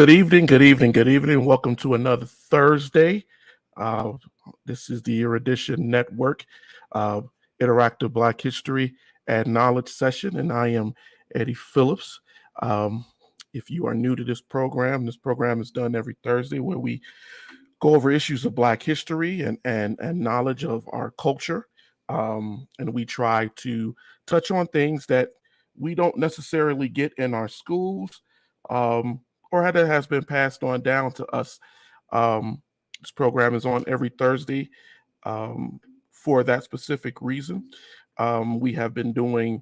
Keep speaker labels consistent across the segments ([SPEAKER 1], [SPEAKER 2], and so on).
[SPEAKER 1] Good evening, good evening, good evening. Welcome to another Thursday. Uh, this is the Erudition Network, uh, Interactive Black History and Knowledge Session, and I am Eddie Phillips. Um, if you are new to this program is done every Thursday where we go over issues of Black history and knowledge of our culture. And we try to touch on things that we don't necessarily get in our schools, um, or that has been passed on down to us. Um, this program is on every Thursday um, for that specific reason. We have been doing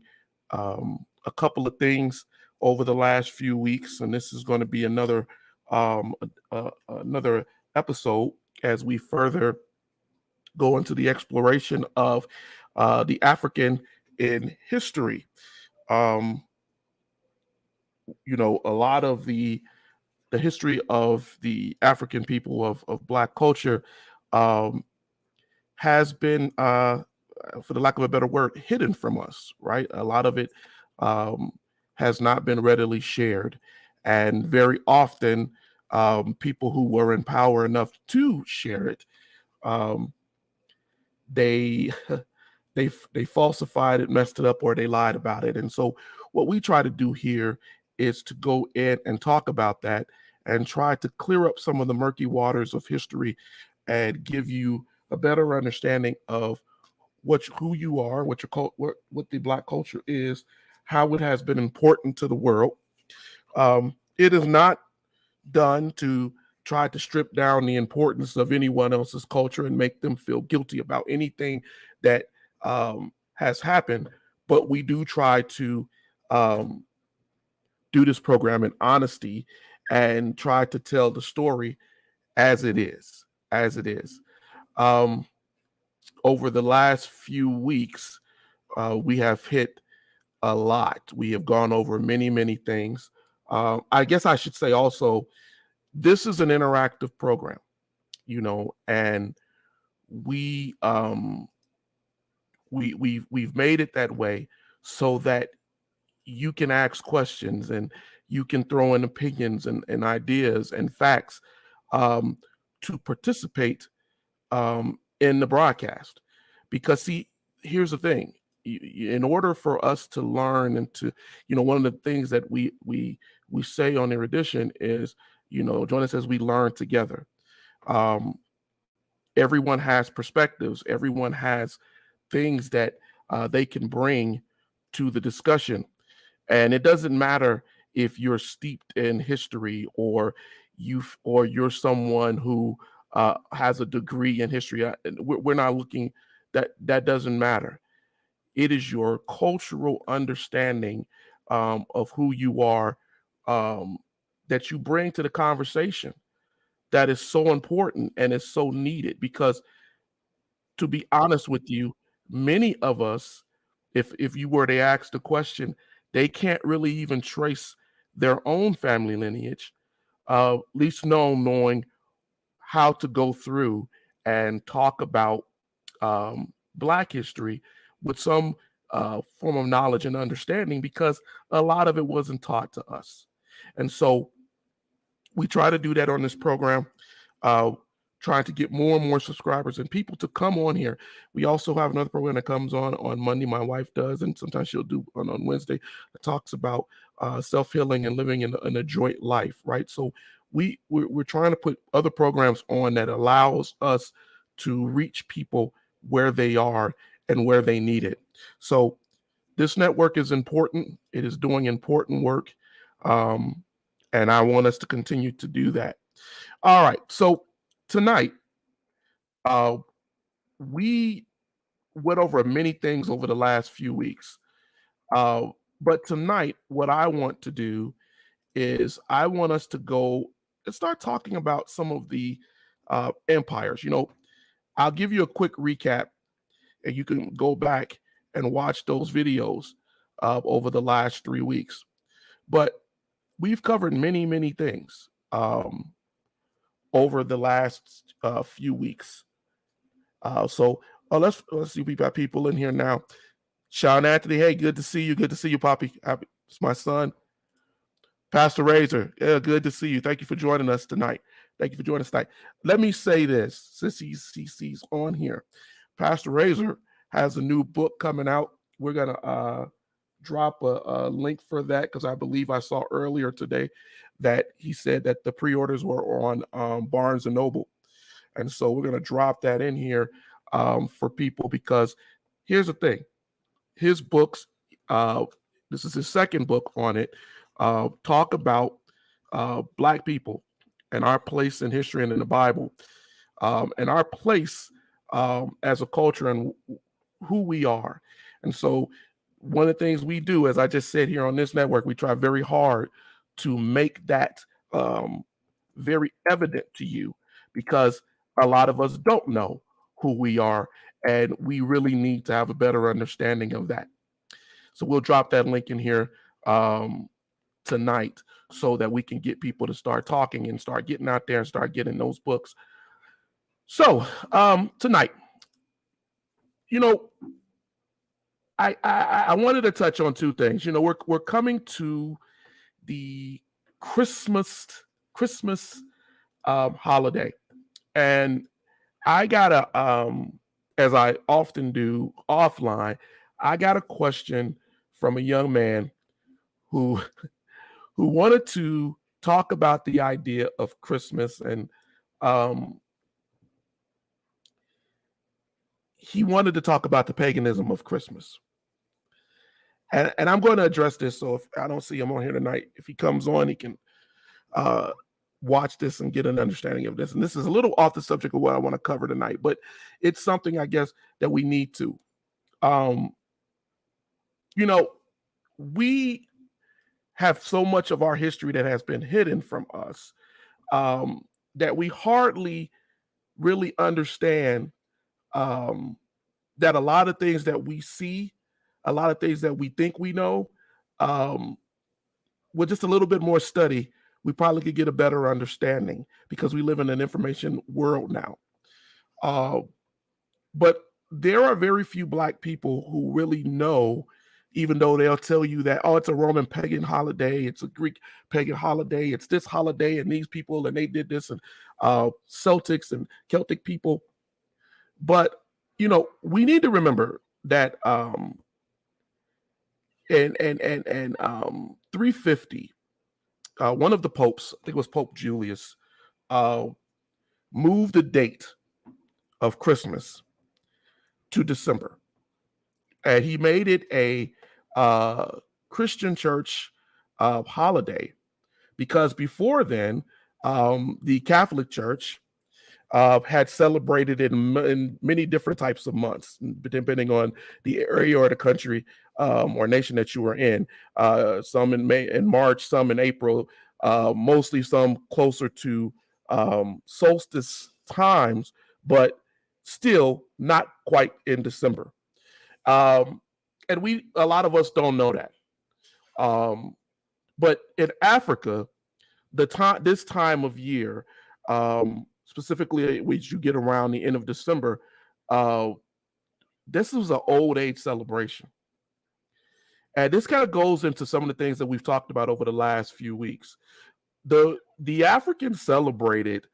[SPEAKER 1] a couple of things over the last few weeks, and this is going to be another episode as we further go into the exploration of the African in history. Um, a lot of the history of the African people of Black culture um, has been, for the lack of a better word, hidden from us, right? A lot of it um, has not been readily shared. And very often, people who were in power enough to share it, um, they they falsified it, messed it up, or they lied about it. And so, what we try to do here is to go in and talk about that and try to clear up some of the murky waters of history and give you a better understanding of who you are, what the Black culture is, how it has been important to the world. It is not done to try to strip down the importance of anyone else's culture and make them feel guilty about anything that has happened. But we do try to um, do this program in honesty and try to tell the story as it is, as it is. Um, Over the last few weeks, we have hit a lot. We have gone over many, many things. I guess I should say also, this is an interactive program, and we we've made it that way so that you can ask questions and you can throw in opinions and ideas and facts um, to participate in the broadcast. Because see, here's the thing: in order for us to learn and to, one of the things that we say on Erudition is, Jonas says we learn together. Um, Everyone has perspectives. Everyone has things that they can bring to the discussion, and it doesn't matter if you're steeped in history or you're someone who has a degree in history. We're not looking, that doesn't matter. It is your cultural understanding of who you are, um, that you bring to the conversation, that is so important and is so needed. Because to be honest with you, many of us, if you were to ask the question, they can't really even trace their own family lineage, least knowing how to go through and talk about Black history with some form of knowledge and understanding, because a lot of it wasn't taught to us. And so we try to do that on this program, uh, trying to get more and more subscribers and people to come on here. We also have another program that comes on Monday. My wife does, and sometimes she'll do on Wednesday, that talks about self-healing and living in a joint life, right? So we're trying to put other programs on that allows us to reach people where they are and where they need it. So this network is important. It is doing important work. Um, and I want us to continue to do that. All right. So tonight, uh, we went over many things over the last few weeks. Uh, but tonight, what I want to do is I want us to go and start talking about some of the empires. I'll give you a quick recap, and you can go back and watch those videos over the last 3 weeks. But we've covered many, many things over the last few weeks. So let's see, we got people in here now. Sean Anthony, hey, good to see you. Good to see you, Poppy. It's my son. Pastor Razor, yeah, good to see you. Thank you for joining us tonight. Thank you for joining us tonight. Let me say this, since he's on here. Pastor Razor has a new book coming out. We're gonna drop a link for that because I believe I saw earlier today that he said that the pre-orders were on Barnes and Noble, and so we're gonna drop that in here for people because here's the thing: his books, this is his second book on it, talk about Black people and our place in history and in the Bible, and our place as a culture and who we are. And so one of the things we do, as I just said here on this network, we try very hard to make that very evident to you because a lot of us don't know who we are, and we really need to have a better understanding of that. So we'll drop that link in here tonight so that we can get people to start talking and start getting out there and start getting those books. So tonight, you know, I wanted to touch on two things. You know, we're coming to the Christmas holiday, and I gotta as I often do offline, I got a question from a young man who wanted to talk about the idea of Christmas, and he wanted to talk about the paganism of Christmas. And I'm going to address this. So if I don't see him on here tonight, if he comes on, he can watch this and get an understanding of this. And this is a little off the subject of what I want to cover tonight, but it's something I guess that we need to. You know, we have so much of our history that has been hidden from us that we hardly really understand that a lot of things that we see, a lot of things that we think we know, with just a little bit more study, we probably could get a better understanding because we live in an information world now. But there are very few Black people who really know, even though they'll tell you that, oh, it's a Roman pagan holiday, it's a Greek pagan holiday, it's this holiday and these people and they did this, and Celtics and Celtic people. But, you know, we need to remember that in 350, one of the popes, I think it was Pope Julius, moved the date of Christmas to December. And he made it a Christian church holiday because before then, the Catholic Church had celebrated in many different types of months, depending on the area or the country or nation that you were in. Some in March, some in April, mostly some closer to solstice times, but still not quite in December. And a lot of us don't know that. But in Africa, this time of year, specifically which you get around the end of December, this was an old age celebration. And this kind of goes into some of the things that we've talked about over the last few weeks. The Africans celebrated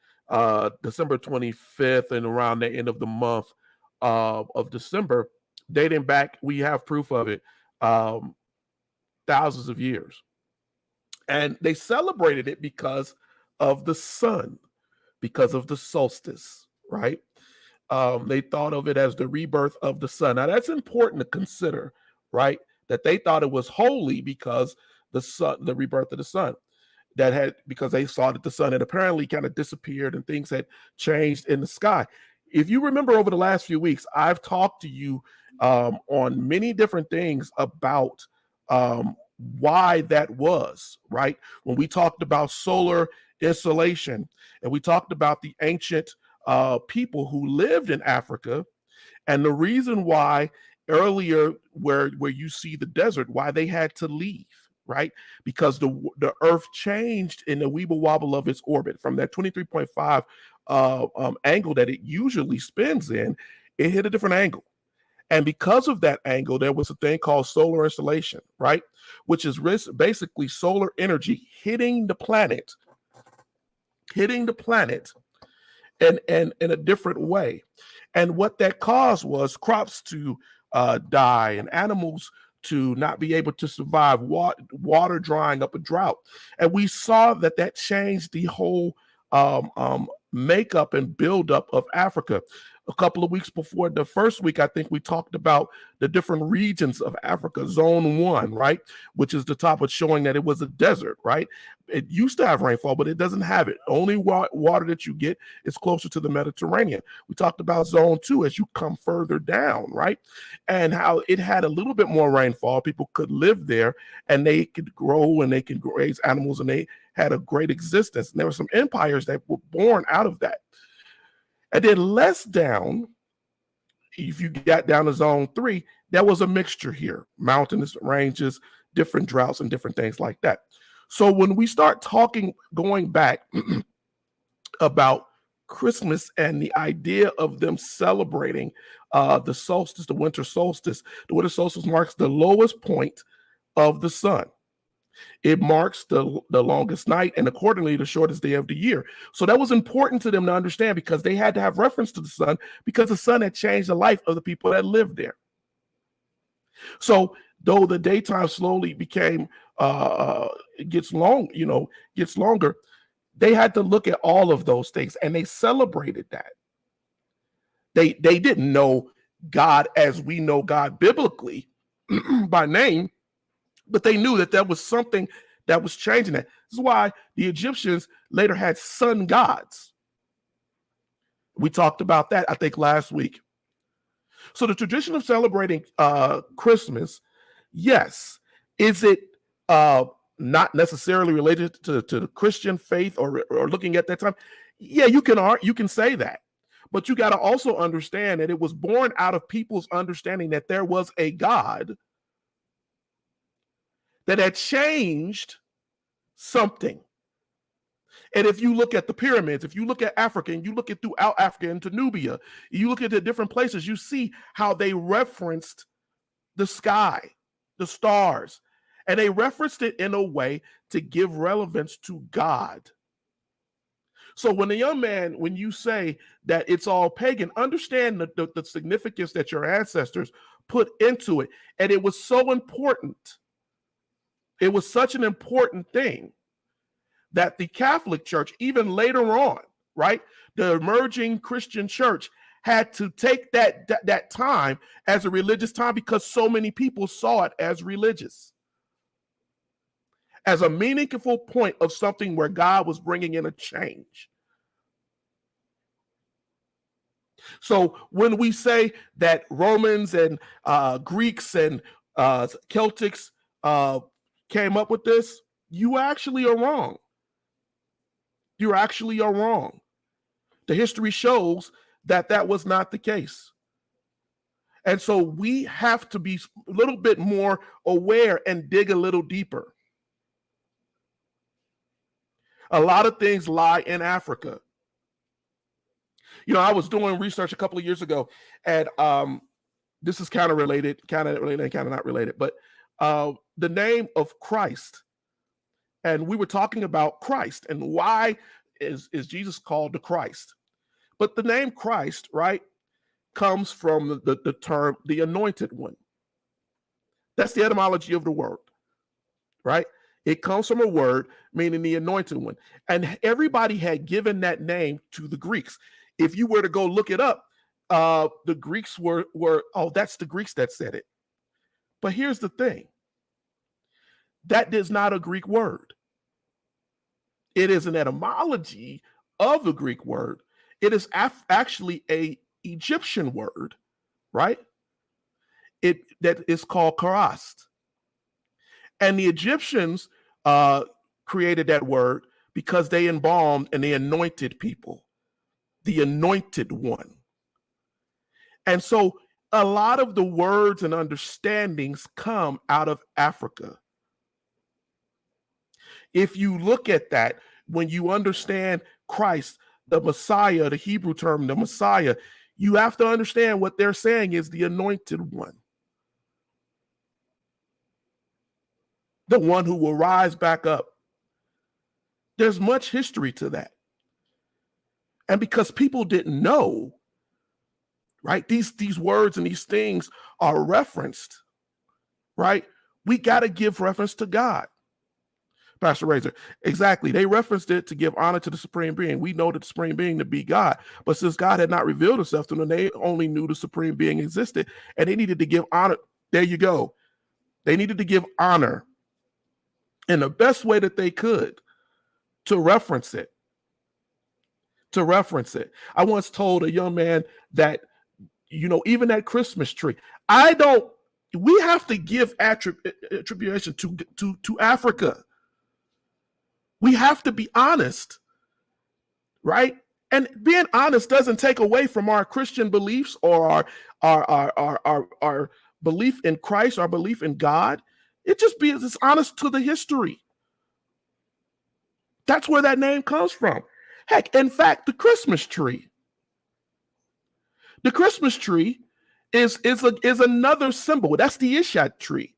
[SPEAKER 1] December 25th and around the end of the month of December, dating back, we have proof of it, thousands of years. And they celebrated it because of the sun, because of the solstice, right? They thought of it as the rebirth of the sun. Now that's important to consider, right? That they thought it was holy because the rebirth of the sun, because they saw that the sun had apparently kind of disappeared and things had changed in the sky. If you remember over the last few weeks, I've talked to you on many different things about why that was, right? When we talked about solar insolation and we talked about the ancient people who lived in Africa, and the reason why earlier where you see the desert, why they had to leave, right? Because the earth changed in the weeble wobble of its orbit from that 23.5 angle that it usually spins in, it hit a different angle. And because of that angle, there was a thing called solar installation, right? Which is basically solar energy hitting the planet and in a different way. And what that caused was crops to die and animals to not be able to survive, water drying up, a drought. And we saw that changed the whole makeup and buildup of Africa. A couple of weeks before the first week, I think we talked about the different regions of Africa. Zone 1, right, which is the top of showing that it was a desert, right? It used to have rainfall, but it doesn't have it. Only water that you get is closer to the Mediterranean. We talked about Zone 2 as you come further down, right? And how it had a little bit more rainfall. People could live there and they could grow and they could raise animals and they had a great existence. And there were some empires that were born out of that. And then less down, if you got down to Zone 3, there was a mixture here, mountainous ranges, different droughts, and different things like that. So when we start going back about Christmas and the idea of them celebrating the solstice, the winter solstice marks the lowest point of the sun. It marks the longest night and accordingly the shortest day of the year. So that was important to them to understand because they had to have reference to the sun because the sun had changed the life of the people that lived there. So though the daytime slowly became gets longer, they had to look at all of those things and they celebrated that. They didn't know God as we know God biblically by name, but they knew that there was something that was changing that. This is why the Egyptians later had sun gods. We talked about that, I think, last week. So the tradition of celebrating Christmas, yes, is it not necessarily related to the Christian faith or looking at that time? Yeah, you can say that. But you got to also understand that it was born out of people's understanding that there was a God that had changed something. And if you look at the pyramids, if you look at Africa and you look at throughout Africa into Nubia, you look at the different places, you see how they referenced the sky, the stars, and they referenced it in a way to give relevance to God. So when you say that it's all pagan, understand the significance that your ancestors put into it. And it was so important. It was such an important thing that the Catholic Church, even later on, right, the emerging Christian church had to take that time as a religious time because so many people saw it as religious, as a meaningful point of something where God was bringing in a change. So when we say that Romans and Greeks and Celtics came up with this, you actually are wrong. You actually are wrong. The history shows that was not the case. And so we have to be a little bit more aware and dig a little deeper. A lot of things lie in Africa. I was doing research a couple of years ago, and this is kind of related and kind of not related, but the name of Christ. And we were talking about Christ and why is Jesus called the Christ. But the name Christ, right, comes from the term the anointed one. That's the etymology of the word, right? It comes from a word meaning the anointed one. And everybody had given that name to the Greeks. If you were to go look it up, the Greeks were, that's the Greeks that said it. But here's the thing. That is not a Greek word. It is an etymology of the Greek word. It is actually a Egyptian word, right? That is called karast. And the Egyptians created that word because they embalmed and they anointed people, the anointed one. And so a lot of the words and understandings come out of Africa. If you look at that, when you understand Christ, the Messiah, the Hebrew term, the Messiah, You have to understand what they're saying is the anointed one, the one who will rise back up. There's much history to that. And because people didn't know, right, these words and these things are referenced, right? We got to give reference to God. Pastor Razor, exactly. They referenced it to give honor to the supreme being. We know the supreme being to be God, but since God had not revealed himself to them, they only knew the supreme being existed, and they needed to give honor. There you go. They needed to give honor in the best way that they could to reference it. I once told a young man that, even that Christmas tree, we have to give attribution to Africa. We have to be honest, right? And being honest doesn't take away from our Christian beliefs or our belief in Christ, our belief in God. It's honest to the history. That's where that name comes from. Heck, in fact, the Christmas tree is another symbol. That's the Ishat tree.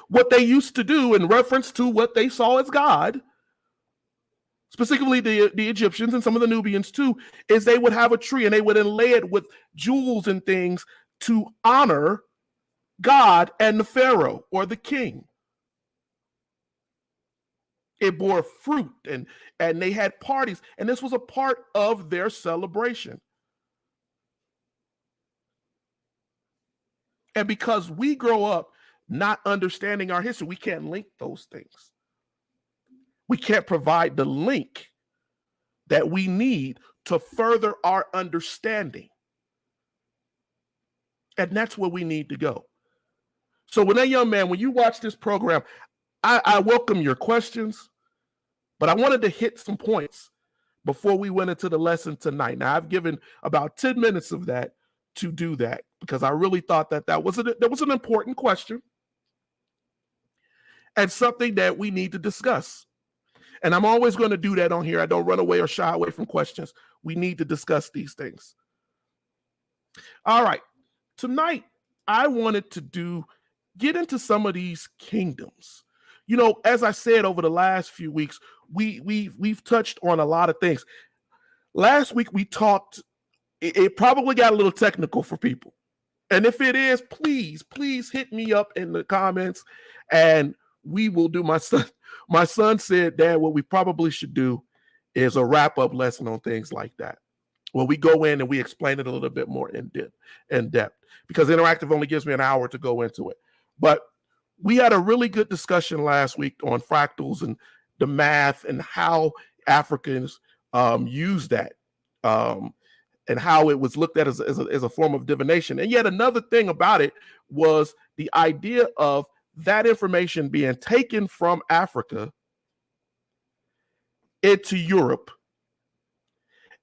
[SPEAKER 1] What they used to do in reference to what they saw as God, specifically the Egyptians and some of the Nubians too, is they would have a tree and they would inlay it with jewels and things to honor God and the Pharaoh or the king. It bore fruit and they had parties, and this was a part of their celebration. And because we grow up not understanding our history, we can't link those things. We can't provide the link that we need to further our understanding. And that's where we need to go. So when that young man, when you watch this program, I welcome your questions, but I wanted to hit some points before we went into the lesson tonight. Now, I've given about 10 minutes of that to do that because I really thought that was an important question and something that we need to discuss. And I'm always going to do that on here. I don't run away or shy away from questions. We need to discuss these things. All right. Tonight, I wanted to get into some of these kingdoms. As I said over the last few weeks, we've touched on a lot of things. Last week we talked, it probably got a little technical for people. And if it is, please hit me up in the comments and we will do. My son said, Dad, what we probably should do is a wrap-up lesson on things like that, where we go in and we explain it a little bit more in depth, because interactive only gives me an hour to go into it. But we had a really good discussion last week on fractals and the math and how Africans use that and how it was looked at as a form of divination. And yet another thing about it was the idea of that information being taken from Africa into Europe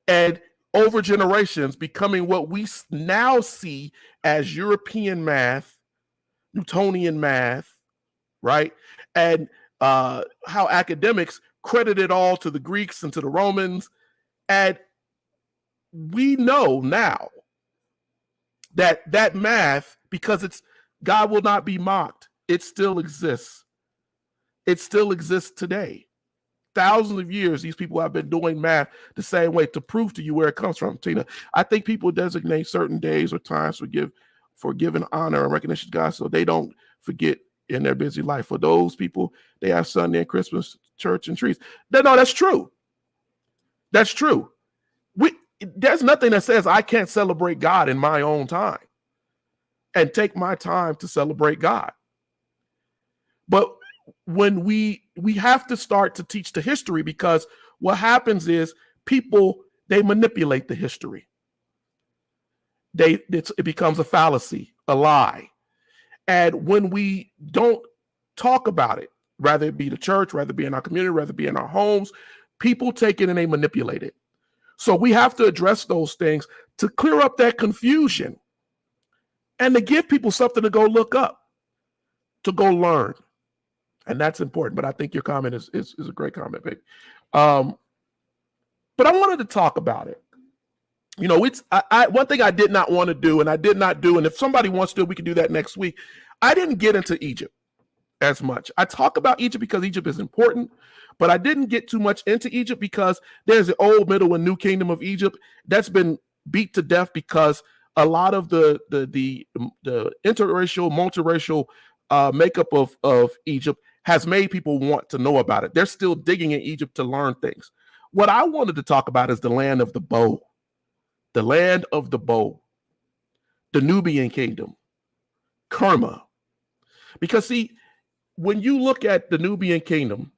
[SPEAKER 1] and over generations becoming what we now see as European math, Newtonian math, right? And how academics credit it all to the Greeks and to the Romans. And we know now that math, because God will not be mocked, it still exists. It still exists today. Thousands of years, these people have been doing math the same way to prove to you where it comes from. Tina, I think people designate certain days or times for giving honor and recognition to God so they don't forget in their busy life. For those people, they have Sunday and Christmas, church and trees. No, that's true. That's true. There's nothing that says I can't celebrate God in my own time and take my time to celebrate God. But when we have to start to teach the history, because what happens is people, they manipulate the history. It becomes a fallacy, a lie. And when we don't talk about it, rather it be the church, rather it be in our community, rather it be in our homes, people take it and they manipulate it. So we have to address those things to clear up that confusion and to give people something to go look up, to go learn. And that's important. But I think your comment is a great comment, babe. But I wanted to talk about it. You know, it's one thing I did not want to do, and I did not do, and if somebody wants to do it, we can do that next week. I didn't get into Egypt as much. I talk about Egypt because Egypt is important, but I didn't get too much into Egypt because there's the old, middle, and new kingdom of Egypt that's been beat to death because a lot of the interracial, multiracial makeup of Egypt has made people want to know about it. They're still digging in Egypt to learn things. What I wanted to talk about is the land of the bow. The land of the bow, the Nubian kingdom, Kerma. Because see, when you look at the Nubian kingdom,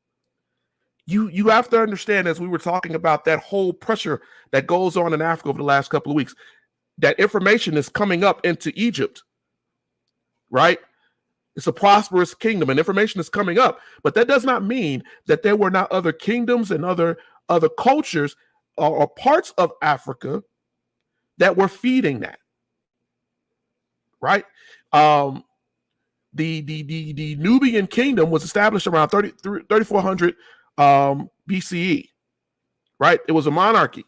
[SPEAKER 1] you have to understand, as we were talking about that whole pressure that goes on in Africa over the last couple of weeks, that information is coming up into Egypt, right? It's a prosperous kingdom and information is coming up, but that does not mean that there were not other kingdoms and other cultures or parts of Africa that were feeding that, right? The Nubian kingdom was established around 3400 BCE, right? It was a monarchy.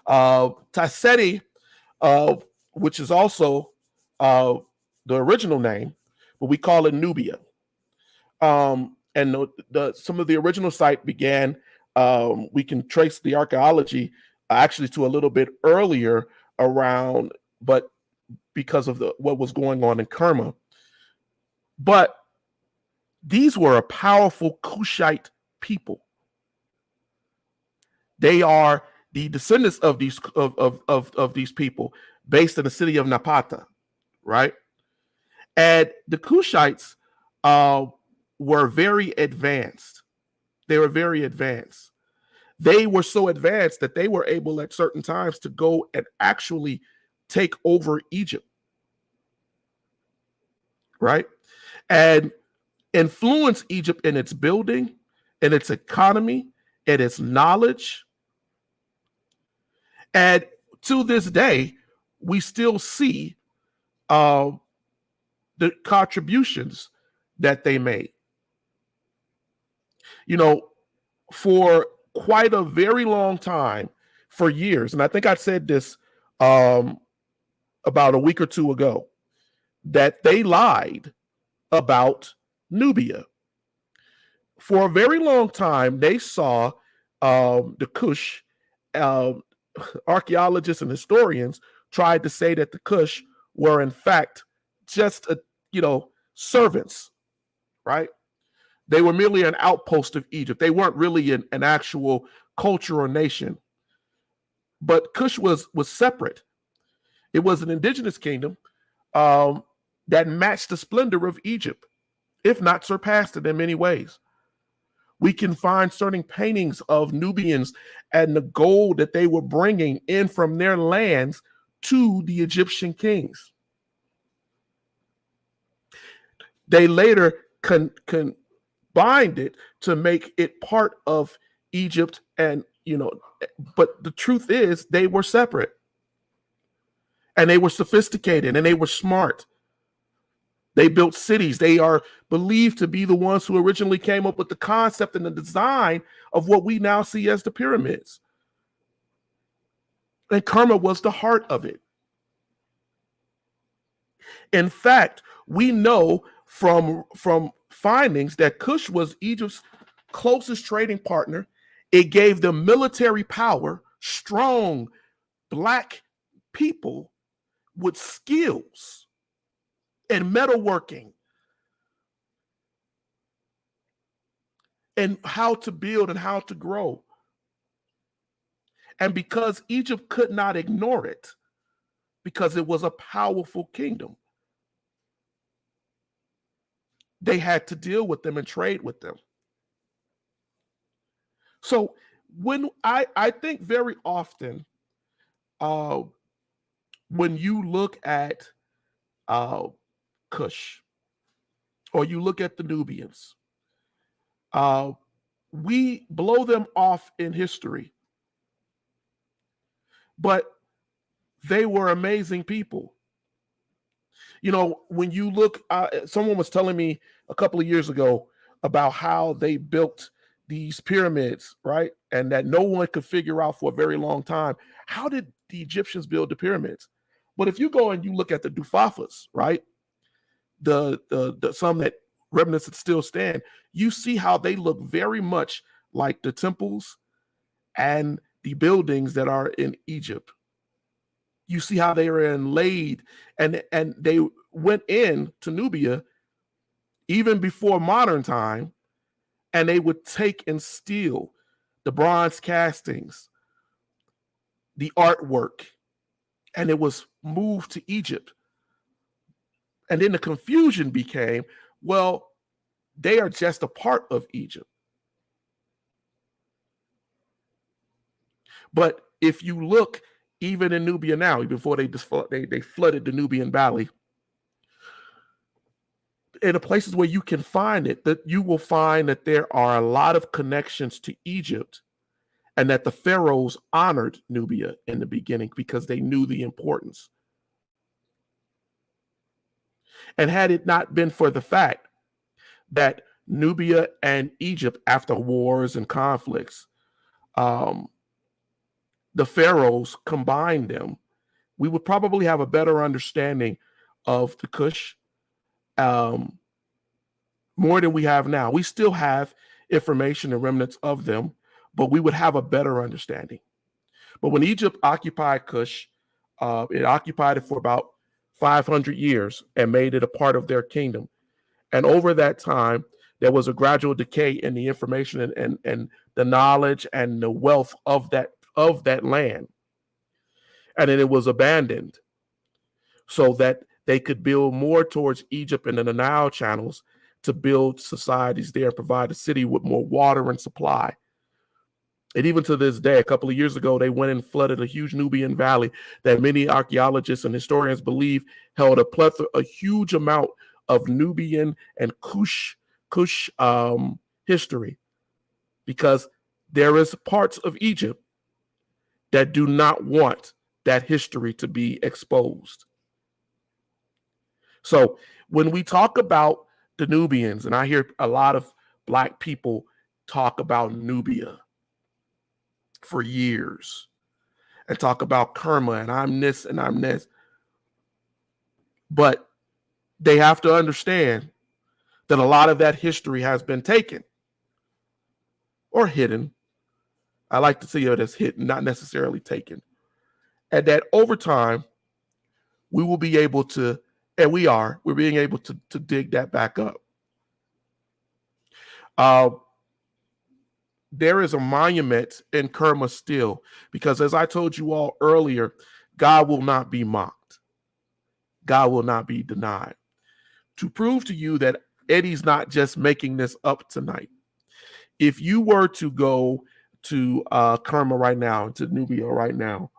[SPEAKER 1] Tasseti, which is also the original name, but we call it Nubia. And some of the original site began, we can trace the archaeology actually to a little bit earlier around, but because of what was going on in Kerma. But these were a powerful Kushite people. They are the descendants of these of these people based in the city of Napata, right? And the Kushites were very advanced. They were very advanced. They were so advanced that they were able at certain times to go and actually take over Egypt, right? And influence Egypt in its building, in its economy, in its knowledge. And to this day, we still see the contributions that they made. You know, for quite a very long time, for years, and I think I said this about a week or two ago, that they lied about Nubia. For a very long time, they saw the Kush, archaeologists and historians tried to say that the Kush were in fact just servants, right? They were merely an outpost of Egypt. They weren't really an actual culture or nation. But Kush was separate. It was an indigenous kingdom that matched the splendor of Egypt, if not surpassed it in many ways. We can find certain paintings of Nubians and the gold that they were bringing in from their lands to the Egyptian kings. They later combined it to make it part of Egypt, and but the truth is they were separate, and they were sophisticated, and they were smart. They built cities. They are believed to be the ones who originally came up with the concept and the design of what we now see as the pyramids. And Kerma was the heart of it. In fact, we know from findings that Kush was Egypt's closest trading partner. It gave them military power, strong Black people with skills and metalworking and how to build and how to grow. And because Egypt could not ignore it, because it was a powerful kingdom, they had to deal with them and trade with them. So when I think very often, when you look at Kush, or you look at the Nubians, we blow them off in history, but they were amazing people. When you look, someone was telling me a couple of years ago about how they built these pyramids, right? and that no one could figure out for a very long time. How did the Egyptians build the pyramids? But if you go and you look at the Dufafas, right, the some that remnants that still stand, you see how they look very much like the temples and the buildings that are in Egypt. You see how they are inlaid, and they went in to Nubia even before modern time, and they would take and steal the bronze castings, the artwork, and it was moved to Egypt. And then the confusion became, well, they are just a part of Egypt. But if you look even in Nubia now, before they flooded the Nubian Valley, in the places where you can find it, that you will find that there are a lot of connections to Egypt, and that the pharaohs honored Nubia in the beginning because they knew the importance. And had it not been for the fact that Nubia and Egypt, after wars and conflicts, the pharaohs combined them, we would probably have a better understanding of the Kush, more than we have now. We still have information and remnants of them, but we would have a better understanding. But when Egypt occupied Kush, it occupied it for about 500 years and made it a part of their kingdom. And over that time, there was a gradual decay in the information and the knowledge and the wealth of that land. And then it was abandoned so that they could build more towards Egypt and the Nile channels to build societies there and provide a city with more water and supply. And even to this day, a couple of years ago, they went and flooded a huge Nubian valley that many archaeologists and historians believe held a huge amount of Nubian and Kush history, because there is parts of Egypt that do not want that history to be exposed. So when we talk about the Nubians, and I hear a lot of Black people talk about Nubia for years and talk about Kerma and I'm this and I'm this, but they have to understand that a lot of that history has been taken or hidden. I like to see it as hidden, not necessarily taken. And that over time, we will be able to, and we're being able to dig that back up. There is a monument in Kerma still, because as I told you all earlier, God will not be mocked. God will not be denied. To prove to you that Eddie's not just making this up tonight, if you were to go to Kerma right now, to Nubia right now,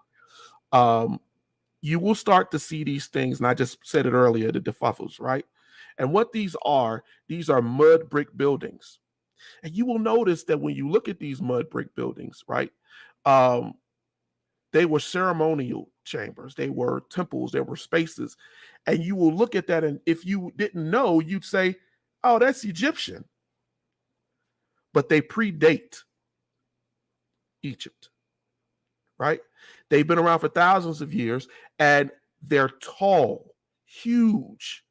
[SPEAKER 1] you will start to see these things, and I just said it earlier, the defafus, right? And what these are mud brick buildings. And you will notice that when you look at these mud brick buildings, right, they were ceremonial chambers, they were temples, they were spaces. And you will look at that, and if you didn't know, you'd say, oh, that's Egyptian. But they predate Egypt, right? They've been around for thousands of years, and they're tall, huge.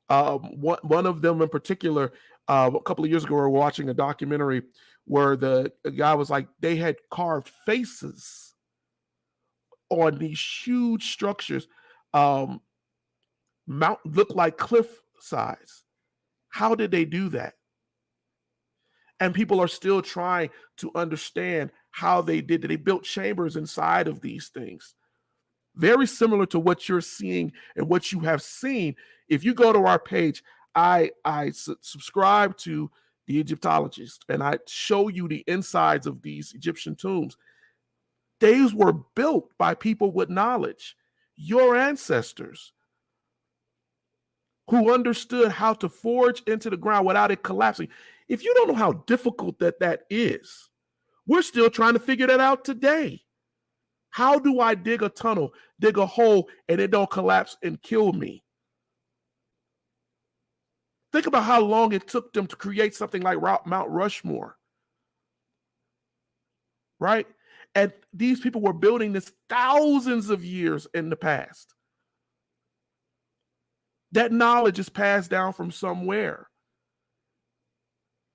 [SPEAKER 1] One of them in particular, a couple of years ago, we were watching a documentary where the guy was like, they had carved faces on these huge structures, look like cliff size. How did they do that? And people are still trying to understand how they did it. They built chambers inside of these things. Very similar to what you're seeing and what you have seen. If you go to our page, I subscribe to the Egyptologist, and I show you the insides of these Egyptian tombs. These were built by people with knowledge, your ancestors, who understood how to forge into the ground without it collapsing. If you don't know how difficult that is, we're still trying to figure that out today. How do I dig a tunnel, dig a hole, and it don't collapse and kill me? Think about how long it took them to create something like Mount Rushmore. right? And these people were building this thousands of years in the past. That knowledge is passed down from somewhere.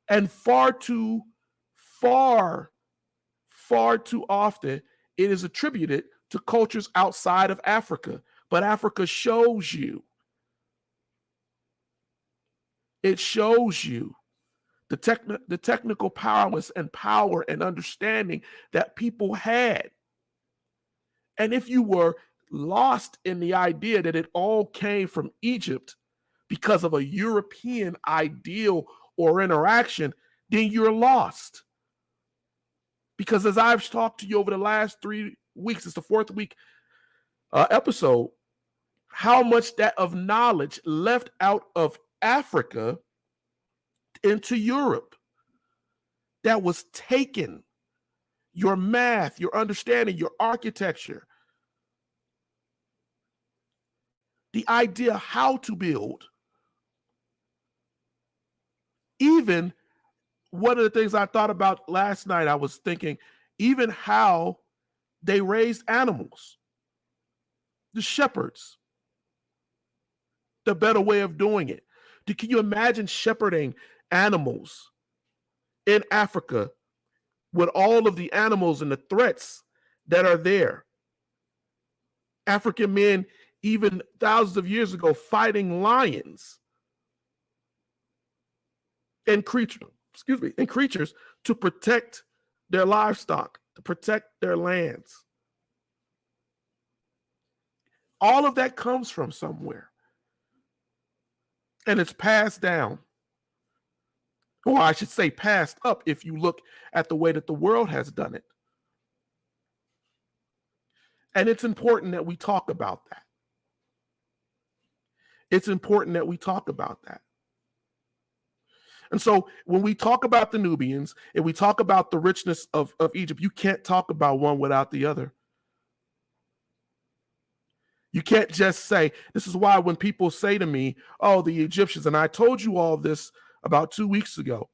[SPEAKER 1] And far too often, it is attributed to cultures outside of Africa. But Africa shows you. It shows you the technical prowess and power and understanding that people had. And if you were lost in the idea that it all came from Egypt because of a European ideal or interaction, then you're lost. Because as I've talked to you over the last 3 weeks, it's the 4th week episode, how much that of knowledge left out of Africa into Europe that was taken. Your math, your understanding, your architecture, the idea how to build. Even one of the things I thought about last night, I was thinking, even how they raised animals, the shepherds, the better way of doing it. Can you imagine shepherding animals in Africa with all of the animals and the threats that are there? African men, even thousands of years ago, fighting lions and creatures to protect their livestock, to protect their lands. All of that comes from somewhere. And it's passed down. Or I should say passed up if you look at the way that the world has done it. And it's important that we talk about that. It's important that we talk about that. And so when we talk about the Nubians and we talk about the richness of Egypt, you can't talk about one without the other. You can't just say, this is why when people say to me, oh, the Egyptians, and I told you all this about 2 weeks ago,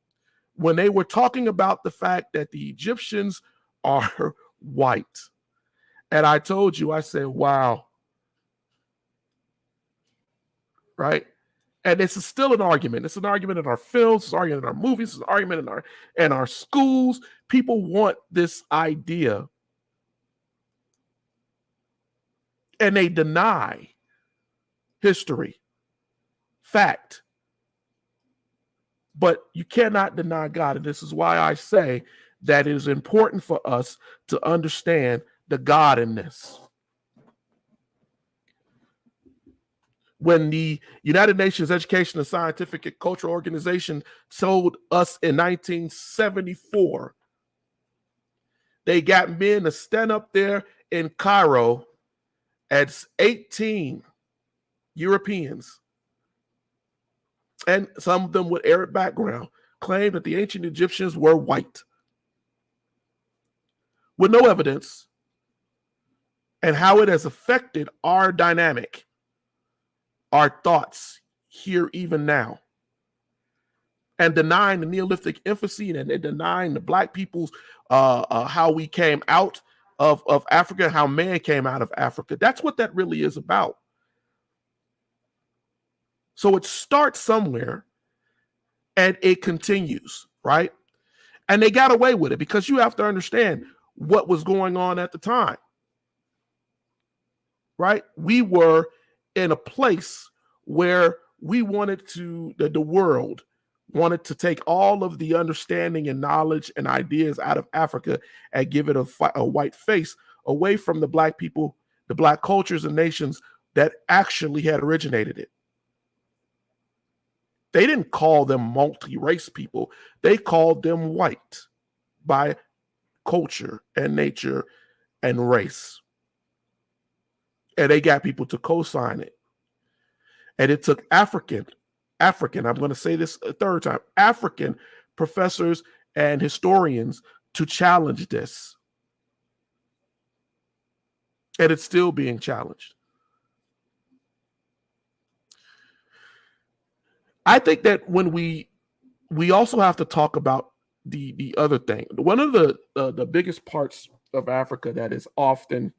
[SPEAKER 1] when they were talking about the fact that the Egyptians are white. And I told you, I said, wow. Right? And this is still an argument. It's an argument in our films, it's an argument in our movies, it's an argument in our schools. People want this idea. And they deny history, fact. But you cannot deny God. And this is why I say that it is important for us to understand the God in this. When the United Nations Education and Scientific and Cultural Organization told us in 1974, they got men to stand up there in Cairo as 18 Europeans, and some of them with Arab background, claimed that the ancient Egyptians were white with no evidence, and how it has affected our dynamic, our thoughts here even now, and denying the Neolithic infancy and denying the Black people's how we came out of Africa, how man came out of Africa. That's what that really is about. So it starts somewhere and it continues, right? And they got away with it because you have to understand what was going on at the time, right? We were in a place where we wanted to, the world wanted to take all of the understanding and knowledge and ideas out of Africa and give it a white face, away from the Black people, the Black cultures and nations that actually had originated it. They didn't call them multi-race people. They called them white by culture and nature and race. And they got people to co-sign it. And it took African, I'm going to say this a third time, African professors and historians to challenge this. And it's still being challenged. I think that when we also have to talk about the other thing. One of the biggest parts of Africa that is often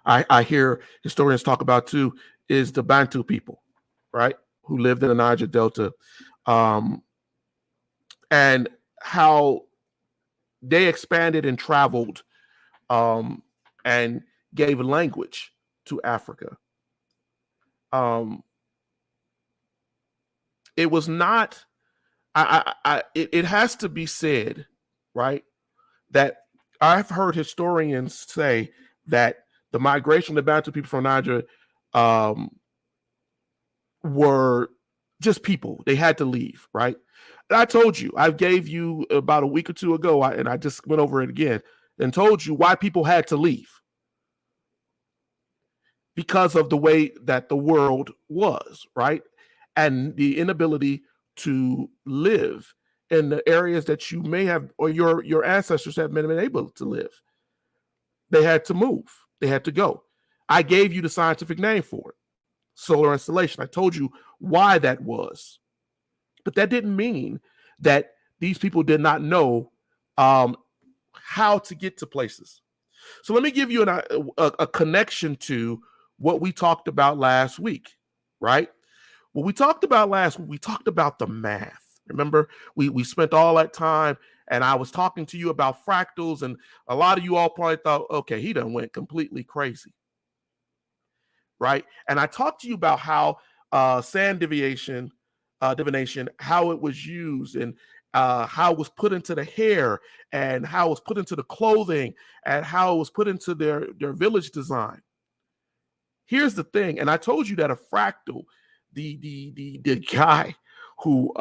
[SPEAKER 1] I hear historians talk about too is the Bantu people, right, who lived in the Niger Delta, and how they expanded and traveled, and gave language to Africa. It was not. It has to be said, right, that I've heard historians say that the migration of the Bantu people from Niger were just people. They had to leave, right? And I told you, I gave you about a week or two ago, and I just went over it again and told you why people had to leave. Because of the way that the world was, right? And the inability to live in the areas that you may have, or your ancestors have been able to live. They had to move. They had to go. I gave you the scientific name for it, solar installation. I told you why that was. But that didn't mean that these people did not know how to get to places. So let me give you a connection to what we talked about last week, right? What we talked about last week, we talked about the math. Remember, we spent all that time, and I was talking to you about fractals, and a lot of you all probably thought, okay, he done went completely crazy, right? And I talked to you about how sand divination, how it was used, and how it was put into the hair, and how it was put into the clothing, and how it was put into their village design. Here's the thing, and I told you that a fractal, the guy who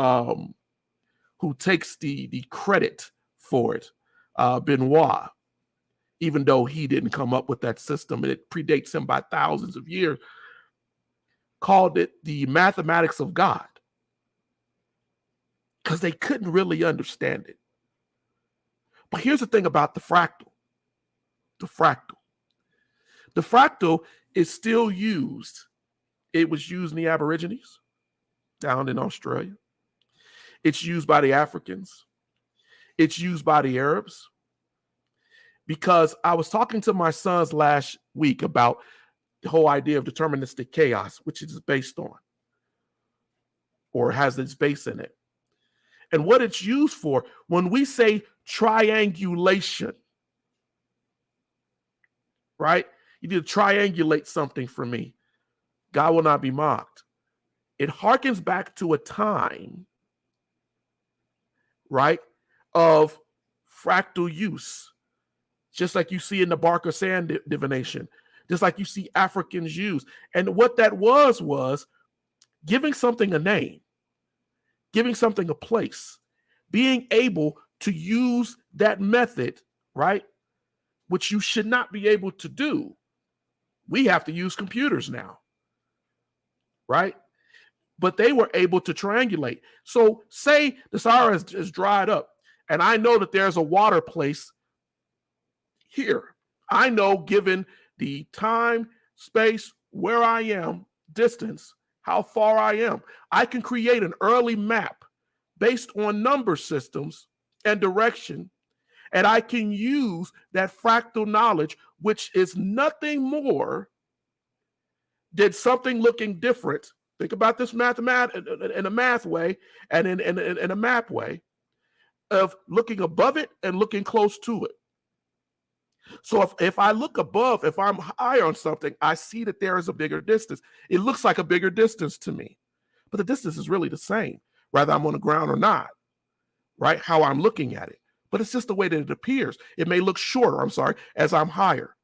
[SPEAKER 1] takes the credit for it, Benoit, even though he didn't come up with that system, it predates him by thousands of years, called it the mathematics of God, because they couldn't really understand it. But here's the thing about the fractal. The fractal is still used. It was used in the Aborigines down in Australia. It's used by the Africans. It's used by the Arabs. Because I was talking to my sons last week about the whole idea of deterministic chaos, which it is based on, or has its base in it. And what it's used for, when we say triangulation, right? You need to triangulate something for me. God will not be mocked. It harkens back to a time, right, of fractal use, just like you see in the Barker sand divination, just like you see Africans use. And what that was giving something a name, giving something a place, being able to use that method, right, which you should not be able to do. We have to use computers now, right? But they were able to triangulate. So say the Sahara is dried up, and I know that there's a water place here. I know, given the time, space, where I am, distance, how far I am, I can create an early map based on number systems and direction, and I can use that fractal knowledge, which is nothing more than something looking different. Think about this in a math way, and in a map way, of looking above it and looking close to it. So if I look above, if I'm high on something, I see that there is a bigger distance. It looks like a bigger distance to me, but the distance is really the same, whether I'm on the ground or not, right? How I'm looking at it. But it's just the way that it appears. It may look shorter, as I'm higher.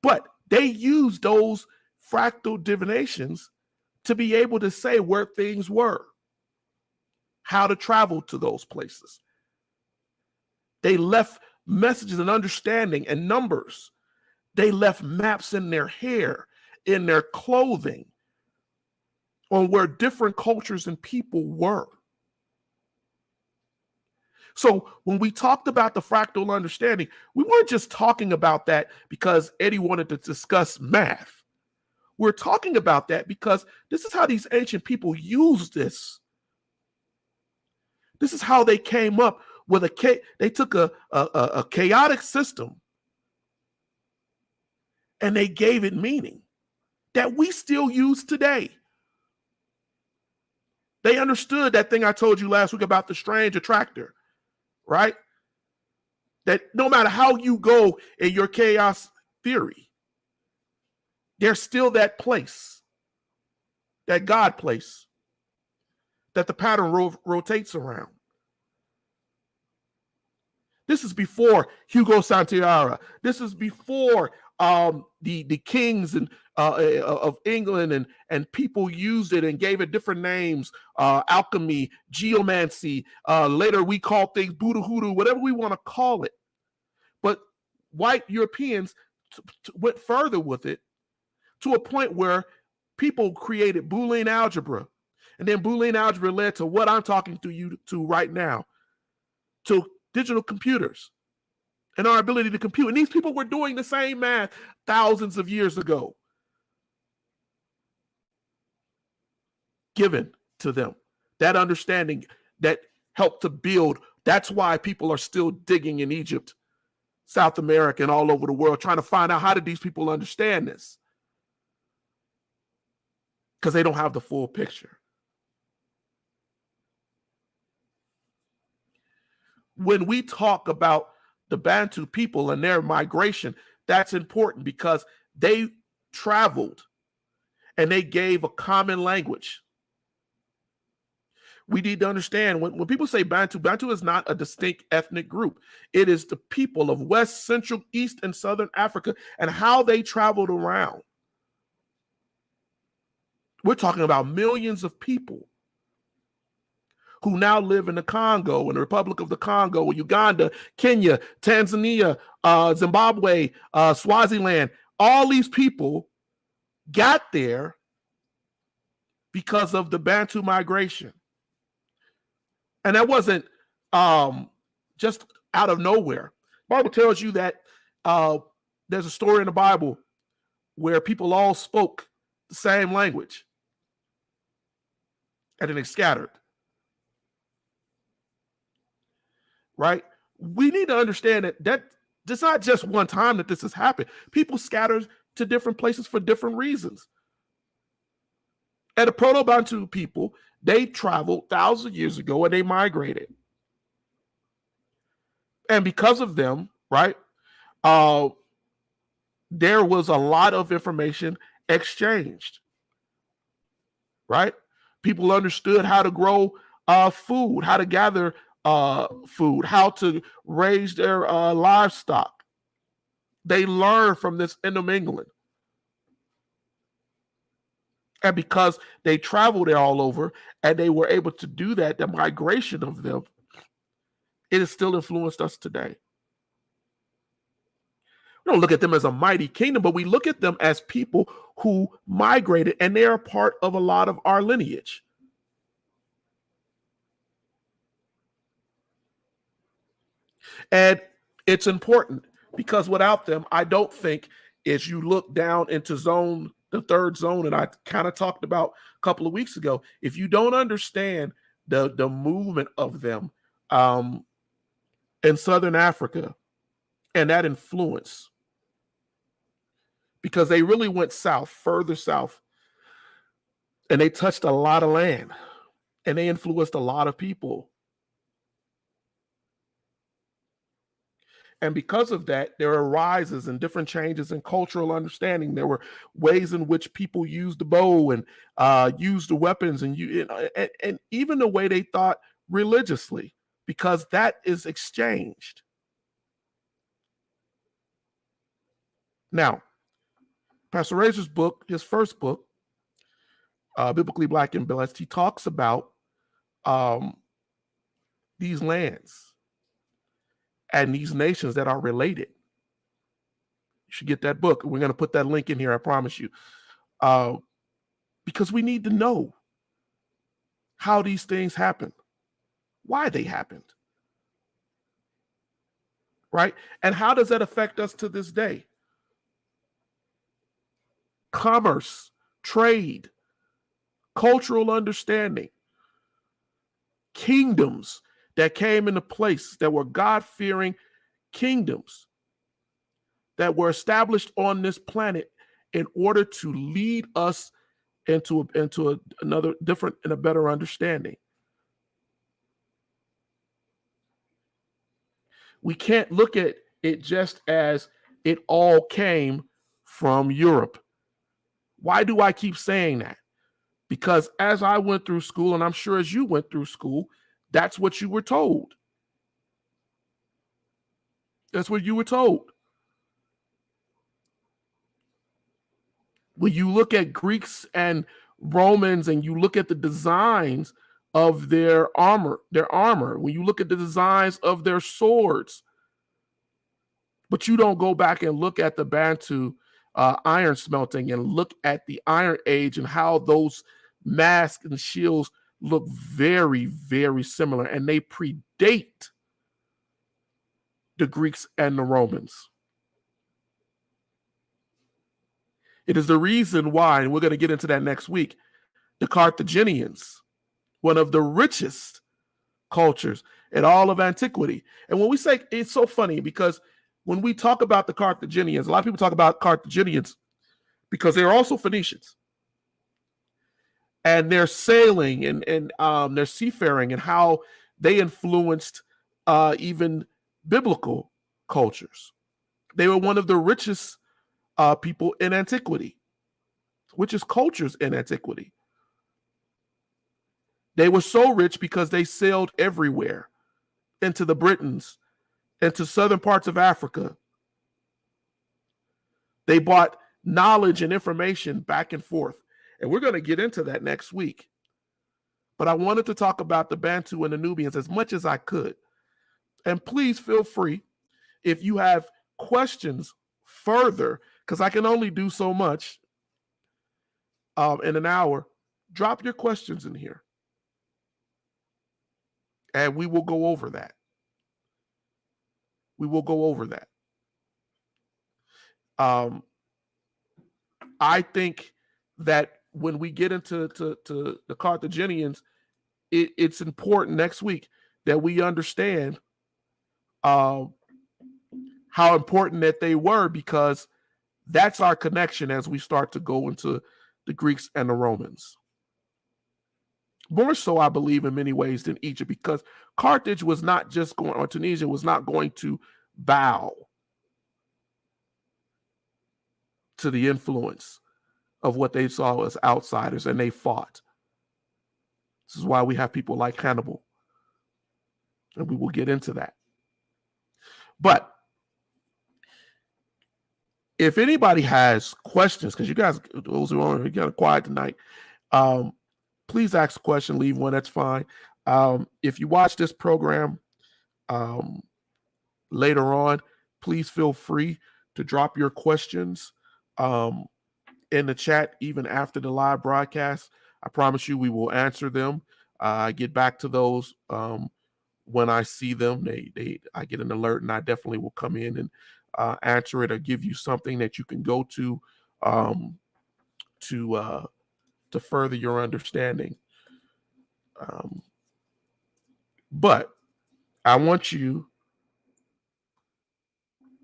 [SPEAKER 1] But they use those fractal divinations to be able to say where things were, how to travel to those places. They left messages and understanding and numbers. They left maps in their hair, in their clothing, on where different cultures and people were. So when we talked about the fractal understanding, we weren't just talking about that because Eddie wanted to discuss math. We're talking about that because this is how these ancient people used this This is how they came up with they took a chaotic system and they gave it meaning that we still use today. They understood that thing I told you last week about the strange attractor, right? That no matter how you go in your chaos theory, there's still that place, that God place, that the pattern rotates around. This is before Hugo Santiara. This is before the kings of England and people used it and gave it different names, alchemy, geomancy. Later we call things Buddha hoodoo, whatever we want to call it. But white Europeans went further with it to a point where people created Boolean algebra. And then Boolean algebra led to what I'm talking to you to right now, to digital computers and our ability to compute. And these people were doing the same math thousands of years ago, given to them. That understanding that helped to build. That's why people are still digging in Egypt, South America, and all over the world, trying to find out how did these people understand this? Because they don't have the full picture. When we talk about the Bantu people and their migration, that's important because they traveled and they gave a common language. We need to understand when people say Bantu, Bantu is not a distinct ethnic group. It is the people of West, Central, East, and Southern Africa and how they traveled around. We're talking about millions of people who now live in the Congo, in the Republic of the Congo, Uganda, Kenya, Tanzania, Zimbabwe, Swaziland. All these people got there because of the Bantu migration. And that wasn't just out of nowhere. The Bible tells you that there's a story in the Bible where people all spoke the same language and then they scattered. Right? We need to understand that it's not just one time that this has happened. People scattered to different places for different reasons. And the Proto-Bantu people, they traveled thousands of years ago and they migrated. And because of them, right, there was a lot of information exchanged. Right? People understood how to grow food, how to gather food, how to raise their livestock. They learned from this intermingling. And because they traveled there all over and they were able to do that, the migration of them, it has still influenced us today. We don't look at them as a mighty kingdom, but we look at them as people who migrated and they are part of a lot of our lineage. And it's important because without them, I don't think as you look down into the third zone, and I kind of talked about a couple of weeks ago, if you don't understand the movement of them in Southern Africa and that influence, because they really went south, further south, and they touched a lot of land and they influenced a lot of people. And because of that, there are rises and different changes in cultural understanding. There were ways in which people used the bow and used the weapons and even the way they thought religiously, because that is exchanged. Now, Pastor Razor's book, his first book, Biblically Black and Blessed, he talks about these lands and these nations that are related. You should get that book. We're going to put that link in here, I promise you. Because we need to know how these things happen, why they happened, right? And how does that affect us to this day? Commerce, trade, cultural understanding, kingdoms, that came into place, that were God-fearing kingdoms that were established on this planet in order to lead us into another different and a better understanding. We can't look at it just as it all came from Europe. Why do I keep saying that? Because as I went through school, and I'm sure as you went through school, that's what you were told. That's what you were told. When you look at Greeks and Romans and you look at the designs of their armor, when you look at the designs of their swords, but you don't go back and look at the Bantu iron smelting and look at the Iron Age and how those masks and shields look very, very similar, and they predate the Greeks and the Romans. It is the reason why, and we're going to get into that next week, the Carthaginians, one of the richest cultures in all of antiquity. And when we say, it's so funny because when we talk about the Carthaginians, a lot of people talk about Carthaginians because they're also Phoenicians. And their sailing and their seafaring and how they influenced even biblical cultures. They were one of the richest people in antiquity, richest cultures in antiquity. They were so rich because they sailed everywhere, into the Britons, into southern parts of Africa. They brought knowledge and information back and forth. And we're going to get into that next week. But I wanted to talk about the Bantu and the Nubians as much as I could. And please feel free, if you have questions further, because I can only do so much in an hour, drop your questions in here. And we will go over that. We will go over that. I think that when we get into the Carthaginians, it's important next week that we understand how important that they were, because that's our connection as we start to go into the Greeks and the Romans. More so, I believe, in many ways than Egypt, because Carthage was not just going, or Tunisia was not going to bow to the influence of what they saw as outsiders, and they fought. This is why we have people like Hannibal, and we will get into that. But if anybody has questions, because you guys, those who are kind of quiet tonight, please ask a question, leave one, that's fine. If you watch this program later on, please feel free to drop your questions in the chat, even after the live broadcast. I promise you we will answer them. I get back to those when I see them. I get an alert, and I definitely will come in and answer it or give you something that you can go to further your understanding. But I want you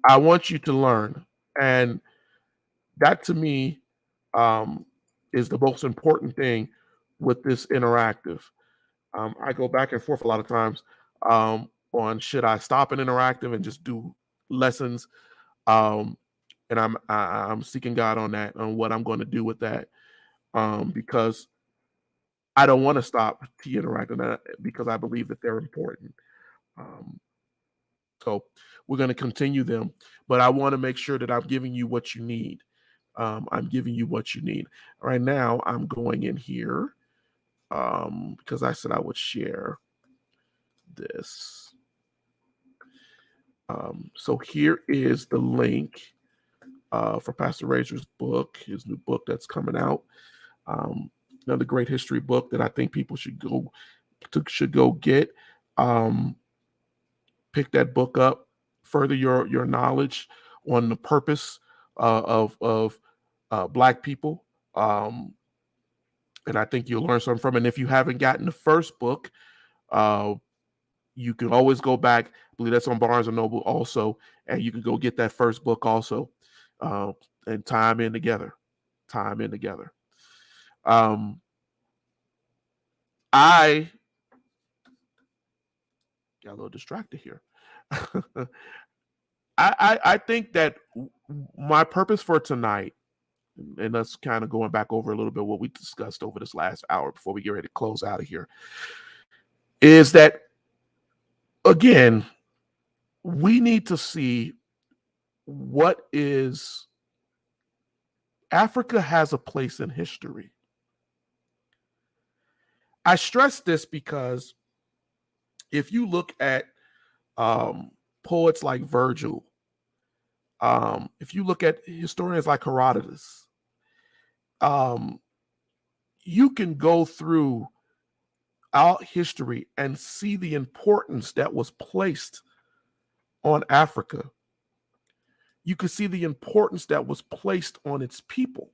[SPEAKER 1] to learn, and that to me is the most important thing with this interactive. I go back and forth a lot of times on should I stop an interactive and just do lessons, and I'm seeking God on that, on what I'm going to do with that, because I don't want to stop T interactive, because I believe that they're important. So we're going to continue them, but I want to make sure that I'm giving you what you need. I'm giving you what you need. Right now, I'm going in here because I said I would share this. So here is the link for Pastor Razor's book, his new book that's coming out. Another great history book that I think people should go get. Pick that book up, further your knowledge on the purpose of Black people. And I think you'll learn something from it. And if you haven't gotten the first book, You can always go back. I believe that's on Barnes and Noble also, and you can go get that first book also, and time in together. I got a little distracted here. I think that my purpose for tonight, and let's kind of going back over a little bit what we discussed over this last hour before we get ready to close out of here, is that, again, we need to see what is Africa has a place in history. I stress this because if you look at poets like Virgil, if you look at historians like Herodotus, you can go through our history and see the importance that was placed on Africa. You can see the importance that was placed on its people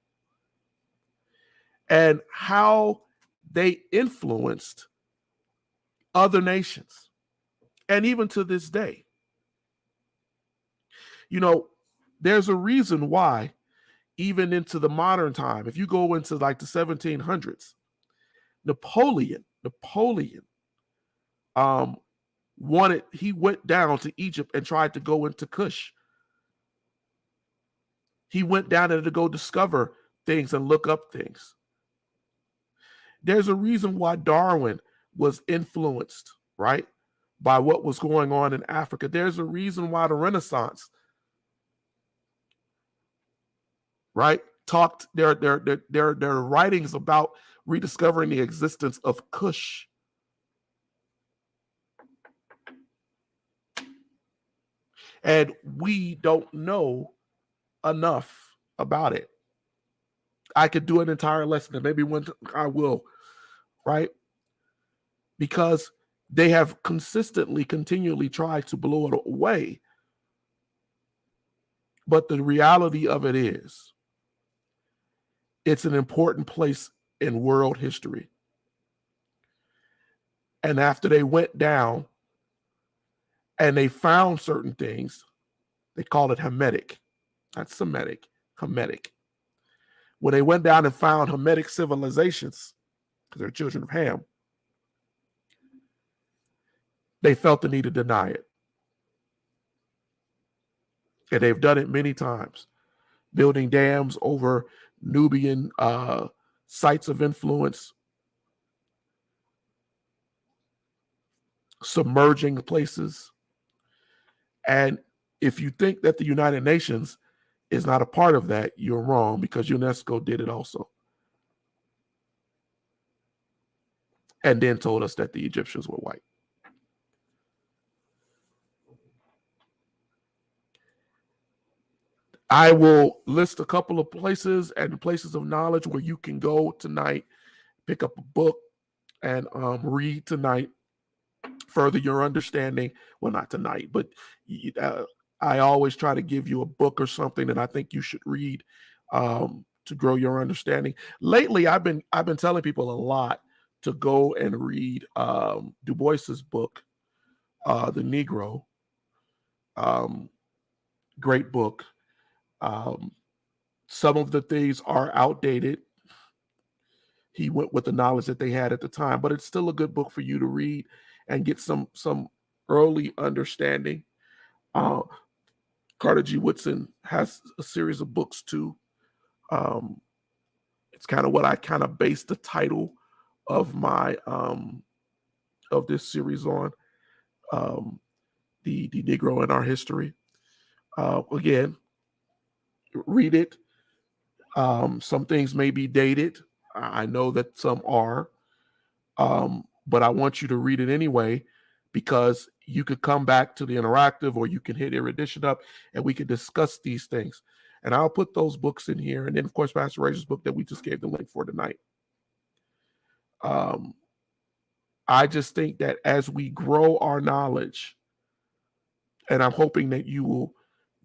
[SPEAKER 1] and how they influenced other nations. And even to this day, there's a reason why, even into the modern time, if you go into like the 1700s, Napoleon he went down to Egypt and tried to go into Kush. He went down there to go discover things and look up things. There's a reason why Darwin was influenced, right, by what was going on in Africa. There's a reason why the Renaissance, right, talked their writings about rediscovering the existence of Kush. And we don't know enough about it. I could do an entire lesson, and maybe one I will, right? Because they have continually tried to blow it away. But the reality of it is, it's an important place in world history. And after they went down and they found certain things, they call it Hamitic. Not Semitic, Hamitic. When they went down and found Hamitic civilizations, because they're children of Ham, they felt the need to deny it. And they've done it many times, building dams over Nubian sites of influence, submerging places. And if you think that the United Nations is not a part of that, you're wrong, because UNESCO did it also. And then told us that the Egyptians were white. I will list a couple of places and places of knowledge where you can go tonight, pick up a book, and read tonight, further your understanding. Well, not tonight, but I always try to give you a book or something that I think you should read to grow your understanding. Lately, I've been telling people a lot to go and read Du Bois's book, The Negro. Great book. Some of the things are outdated. He went with the knowledge that they had at the time, but it's still a good book for you to read and get some early understanding. Carter G. Woodson has a series of books too. It's kind of what I kind of based the title of my of this series on, the Negro in Our History. Again, read it. Some things may be dated. I know that some are, but I want you to read it anyway, because you could come back to the interactive, or you can hit Erudition up and we can discuss these things. And I'll put those books in here. And then, of course, Pastor Razor's book that we just gave the link for tonight. I just think that as we grow our knowledge, and I'm hoping that you will,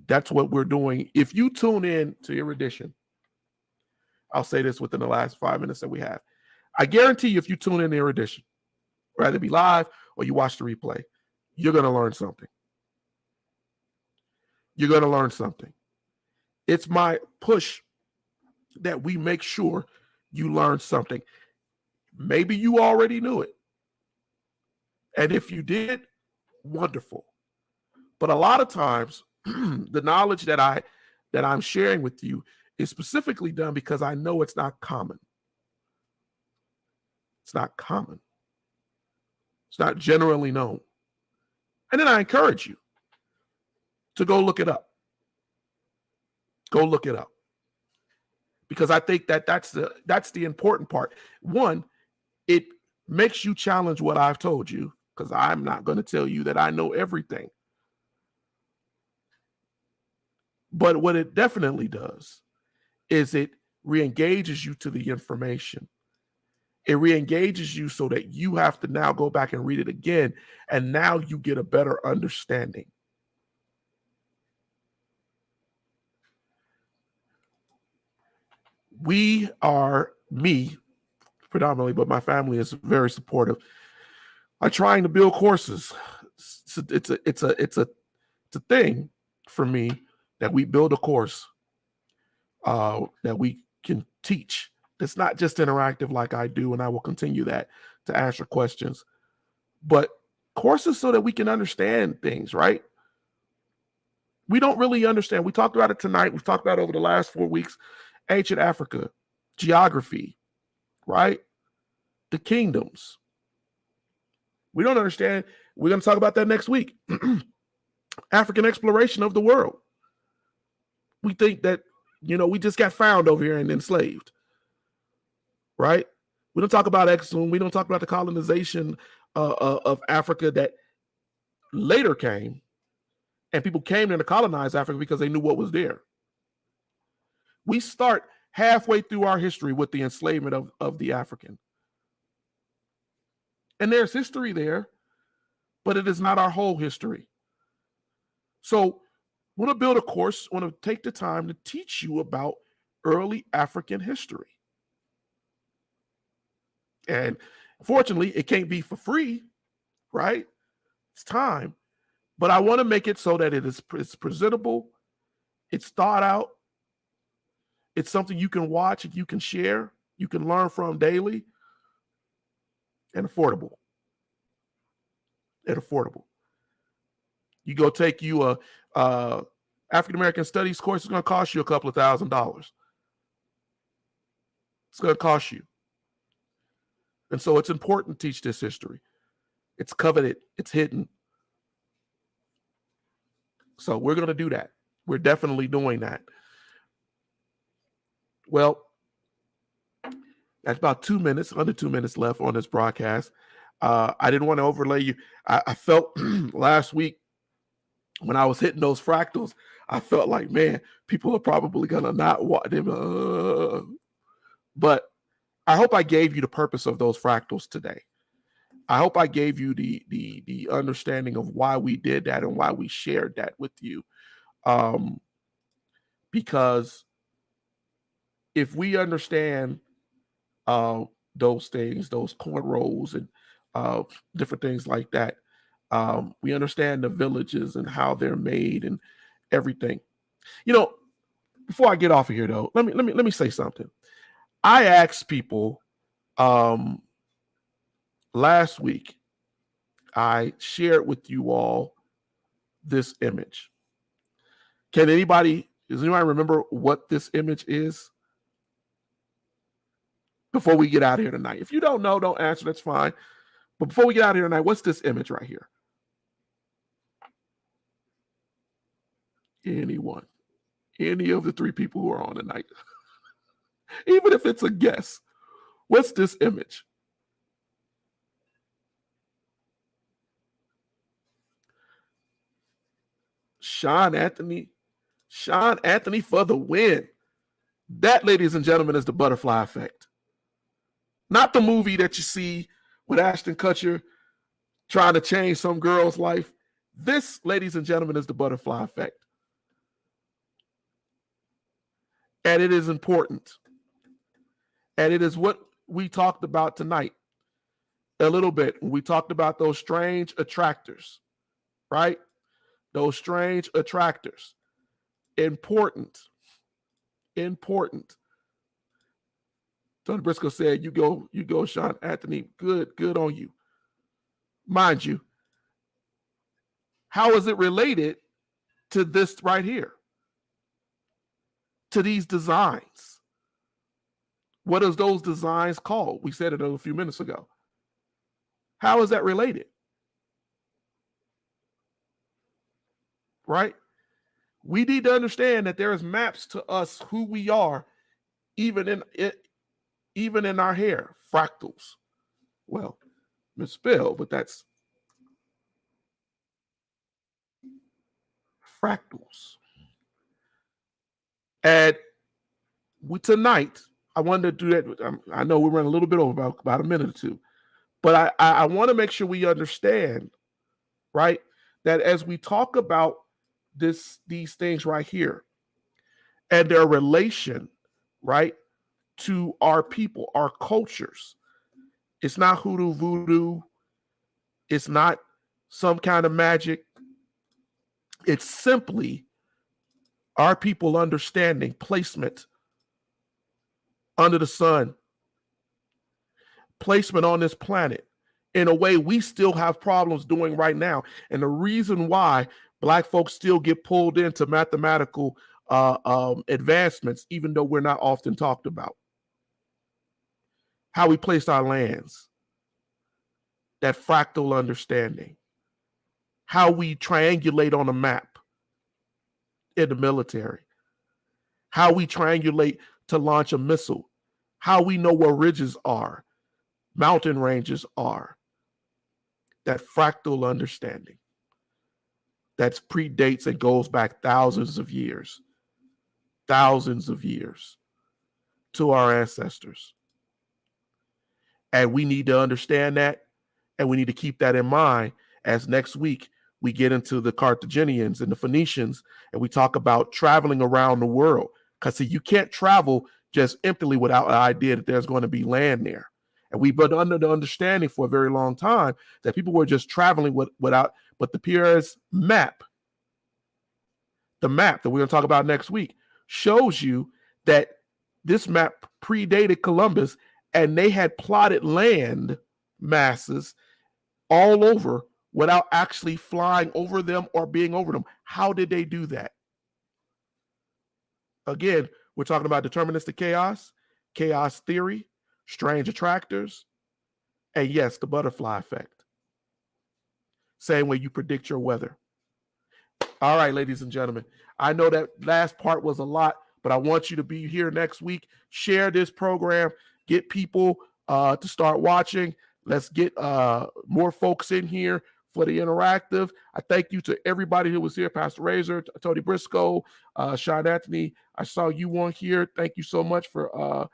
[SPEAKER 1] that's what we're doing. If you tune in to Erudition, I'll say this within the last 5 minutes that we have. I guarantee you, if you tune in to Erudition, whether it be live or you watch the replay, you're going to learn something. You're going to learn something. It's my push that we make sure you learn something. Maybe you already knew it. And if you did, wonderful. But a lot of times, the knowledge that I'm sharing with you is specifically done because I know it's not common. It's not common. It's not generally known. And then I encourage you to go look it up. Go look it up. Because I think that's the important part. One, it makes you challenge what I've told you, because I'm not going to tell you that I know everything. But what it definitely does is it re-engages you to the information. It re-engages you so that you have to now go back and read it again, and now you get a better understanding. We are, me predominantly, but my family is very supportive, are trying to build courses. It's a thing for me that we build a course that we can teach. It's not just interactive like I do, and I will continue that to answer questions, but courses so that we can understand things, right? We don't really understand. We talked about it tonight. We've talked about it over the last 4 weeks. Ancient Africa, geography, right? The kingdoms. We don't understand. We're going to talk about that next week. African exploration of the world. We think that, we just got found over here and enslaved, right? We don't talk about Exum. We don't talk about the colonization of Africa that later came, and people came there to colonize Africa because they knew what was there. We start halfway through our history with the enslavement of the African. And there's history there, but it is not our whole history. So I want to build a course, I want to take the time to teach you about early African history. And fortunately, it can't be for free, right? It's time. But I want to make it so that it's presentable, it's thought out, it's something you can watch, you can share, you can learn from daily, and affordable. And affordable. You go take you a African American Studies course, it's going to cost you a couple of $1,000s. It's going to cost you. And so it's important to teach this history. It's coveted. It's hidden. So we're going to do that. We're definitely doing that. Well, that's about 2 minutes, under 2 minutes left on this broadcast. I didn't want to overlay you. I felt last week when I was hitting those fractals, I felt like, man, people are probably going to not want them. But I hope I gave you the purpose of those fractals today. I hope I gave you the understanding of why we did that and why we shared that with you. Because if we understand those things, those cornrows and different things like that, we understand the villages and how they're made and everything. Before I get off of here, though, let me say something. I asked people last week. I shared with you all this image. Does anybody remember what this image is? Before we get out of here tonight. If you don't know, don't answer, that's fine. But before we get out of here tonight, what's this image right here? Anyone? Any of the three people who are on tonight? Even if it's a guess, what's this image? Sean Anthony for the win. That, ladies and gentlemen, is the butterfly effect. Not the movie that you see with Ashton Kutcher trying to change some girl's life. This, ladies and gentlemen, is the butterfly effect. And it is important. And it is what we talked about tonight a little bit. We talked about those strange attractors. right? Those strange attractors. Important. Important. Tony Briscoe said, you go, Sean Anthony. Good on you. Mind you, how is it related to this right here? To these designs? What is those designs called? We said it a few minutes ago. How is that related? Right? We need to understand that there is maps to us who we are, even in our hair. Fractals. Well, misspelled, but that's fractals. And tonight, I wanted to do that. I know we ran a little bit over about a minute or two, but I want to make sure we understand, right, that as we talk about these things right here and their relation, right, to our people, our cultures, it's not hoodoo voodoo, it's not some kind of magic. It's simply our people understanding placement under the sun, placement on this planet in a way we still have problems doing right now. And the reason why Black folks still get pulled into mathematical advancements, even though we're not often talked about. How we place our lands, that fractal understanding, how we triangulate on a map in the military, how we triangulate to launch a missile, how we know where ridges are, mountain ranges are, that fractal understanding that predates and goes back thousands of years to our ancestors. And we need to understand that, and we need to keep that in mind as next week we get into the Carthaginians and the Phoenicians, and we talk about traveling around the world. Because you can't travel just emptily without an idea that there's going to be land there. And we've been under the understanding for a very long time that people were just traveling without, but the Pierre's map, the map that we're going to talk about next week, shows you that this map predated Columbus, and they had plotted land masses all over without actually flying over them or being over them. How did they do that? Again, we're talking about deterministic chaos, chaos theory, strange attractors, and yes, the butterfly effect. Same way you predict your weather. All right, ladies and gentlemen, I know that last part was a lot, but I want you to be here next week. Share this program, get people to start watching. Let's get more folks in here for the interactive. I thank you to everybody who was here, Pastor Razor, Tony Briscoe, Sean Anthony. I saw you on here. Thank you so much for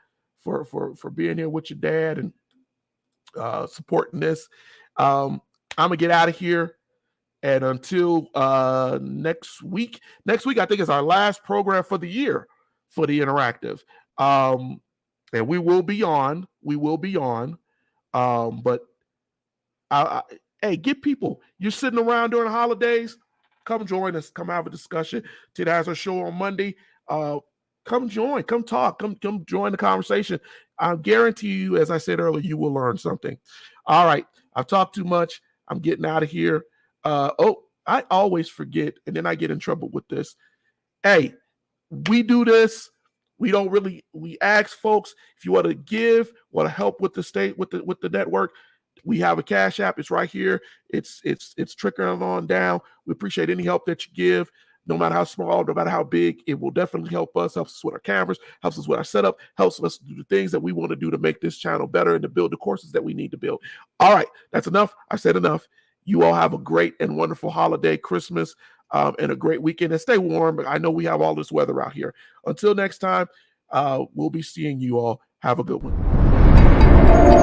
[SPEAKER 1] being here with your dad and supporting this. I'm gonna get out of here, and until next week I think is our last program for the year for the interactive, and we will be on. But hey, get people. You're sitting around during the holidays. Come join us. Come have a discussion. Ted has a show on Monday. Come join. Come talk. Come join the conversation. I guarantee you, as I said earlier, you will learn something. All right. I've talked too much. I'm getting out of here. I always forget, and then I get in trouble with this. Hey, we do this. We ask folks, if you want to give, want to help with the state, with the network, we have a Cash App. It's right here. It's trickling on down. We appreciate any help that you give, no matter how small, no matter how big. It will definitely help us with our cameras, helps us with our setup, helps us do the things that we want to do to make this channel better and to build the courses that we need to build. All right, that's enough. I said enough. You all have a great and wonderful holiday, Christmas, and a great weekend. And stay warm. I know we have all this weather out here. Until next time, we'll be seeing you all. Have a good one.